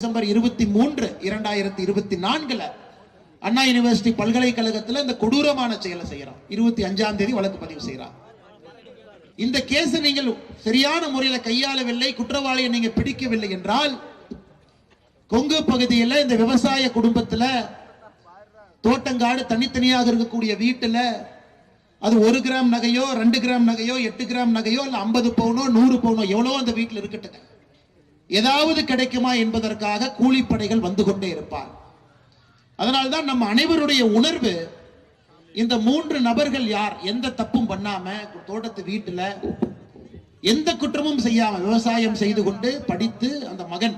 December 23, 2024 அண்ணா university பல்கலைக்கழகத்தில் இந்த கொடூரமான செயலை செய்யறான். 25ஆம் தேதி வழக்கு பதிவு செய்யறான். இந்த கேஸ் நீங்கள் சரியான முறையில் கையாளவில்லை, குற்றவாளியை நீங்க பிடிக்கவில்லை என்றால் கொங்கு பகுதியில் இந்த விவசாய குடும்பத்தில் தோட்டங்காடு தனித்தனியாக இருக்கக்கூடிய வீட்டில் அது 1 கிராம் நகையோ 2 கிராம் நகையோ 8 கிராம் நகையோ இல்ல 50 பவுனோ 100 பவுனோ எவ்வளோ அந்த வீட்டில் இருக்கட்டும், ஏதாவது கிடைக்குமா என்பதற்காக கூலிப்படைகள் வந்து கொண்டே இருப்பார். அதனால்தான் நம்ம அனைவருடைய உணர்வு, இந்த 3 நபர்கள் யார், எந்த தப்பும் பண்ணாம தோட்டத்து வீட்டுல எந்த குற்றமும் செய்யாம விவசாயம் செய்து கொண்டு படித்து அந்த மகன்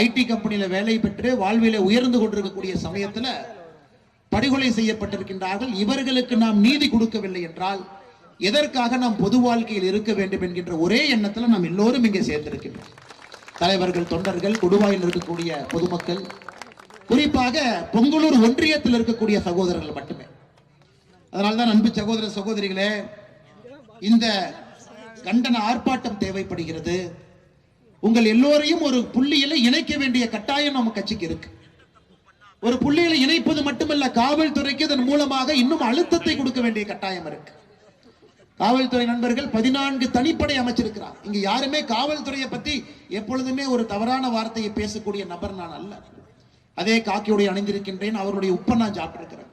ஐடி கம்பெனியில வேலை பெற்று வாழ்வில உயர்ந்து கொண்டிருக்கக்கூடிய சமயத்துல படுகொலை செய்யப்பட்டிருக்கின்றார்கள். இவர்களுக்கு நாம் நீதி கொடுக்கவில்லை என்றால் எதற்காக நாம் பொது வாழ்க்கையில் இருக்க வேண்டும் என்கின்ற ஒரே எண்ணத்துல நாம் எல்லோரும் இங்கே சேர்ந்திருக்கின்றோம். தலைவர்கள், தொண்டர்கள், கொடுவாயில் இருக்கக்கூடிய பொதுமக்கள், குறிப்பாக பொங்கலூர் ஒன்றியத்தில் இருக்கக்கூடிய சகோதரர்கள் மட்டுமே. அதனால்தான் அன்பு சகோதர சகோதரிகளே, இந்த கண்டன ஆர்ப்பாட்டம் தேவைப்படுகிறது. உங்கள் எல்லோரையும் ஒரு புள்ளியில இணைக்க வேண்டிய கட்டாயம் நம்ம கட்சிக்கு இருக்கு. ஒரு புள்ளியில இணைப்பது மட்டுமல்ல, காவல்துறைக்கு இதன் மூலமாக இன்னும் அழுத்தத்தை கொடுக்க வேண்டிய கட்டாயம் இருக்கு. காவல்துறை நண்பர்கள் 14 தனிப்படை அமைச்சிருக்கிறார். இங்க யாருமே காவல்துறையை பத்தி எப்பொழுதுமே ஒரு தவறான வார்த்தையை பேசக்கூடிய நபர் நான் அல்ல. அதே காக்கியுடைய அணிந்திருக்கின்றேன், அவருடைய உப்பை நான் சாப்பிட்டிருக்கிறேன்.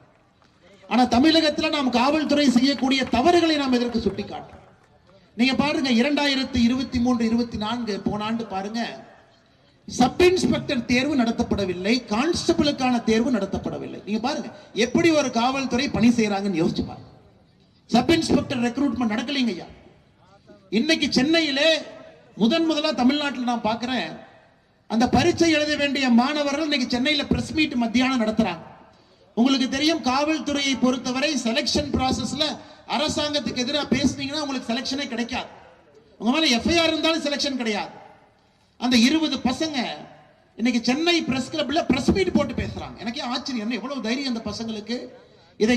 ஆனா தமிழகத்தில் நாம் காவல்துறை செய்யக்கூடிய தவறுகளை நாம் எதற்கு சுட்டி காட்டுறோம்? நீங்க பாருங்க, 2023, 24 போன ஆண்டு பாருங்க, சப் இன்ஸ்பெக்டர் தேர்வு நடத்தப்படவில்லை, கான்ஸ்டபிளுக்கான தேர்வு நடத்தப்படவில்லை. நீங்க பாருங்க எப்படி ஒரு காவல்துறை பணி செய்யறாங்கன்னு யோசிச்சு பாருங்க. சப் இன்ஸ்பெக்டர் ரெக்ரூட்மெண்ட் நடக்கலைங்க ஐயா. இன்னைக்கு சென்னையிலே முதலா தமிழ்நாட்டில் நான் பார்க்கிறேன், அந்த பரீட்சை எழுத வேண்டிய மாணவர்கள் இன்னைக்கு சென்னையில் பிரஸ் மீட் மத்தியானம் நடத்துறாங்க. உங்களுக்கு தெரியும், காவல்துறையை பொறுத்தவரை செலக்ஷன் ப்ராசஸ்ல அரசாங்கத்துக்கு எதிராக பேசுனீங்கன்னா உங்களுக்கு செலக்ஷனே கிடைக்காது. உங்க மேல எஃப்ஐஆர் இருந்தாலும் செலக்ஷன் கிடையாது. அந்த 20 பசங்க இன்னைக்கு சென்னை பிரஸ் கிளப்ல பிரஸ் மீட் போட்டு பேசுறாங்க. எனக்கே ஆச்சரியம், என்ன எவ்வளவு தைரியம் அந்த பசங்களுக்கு. இதை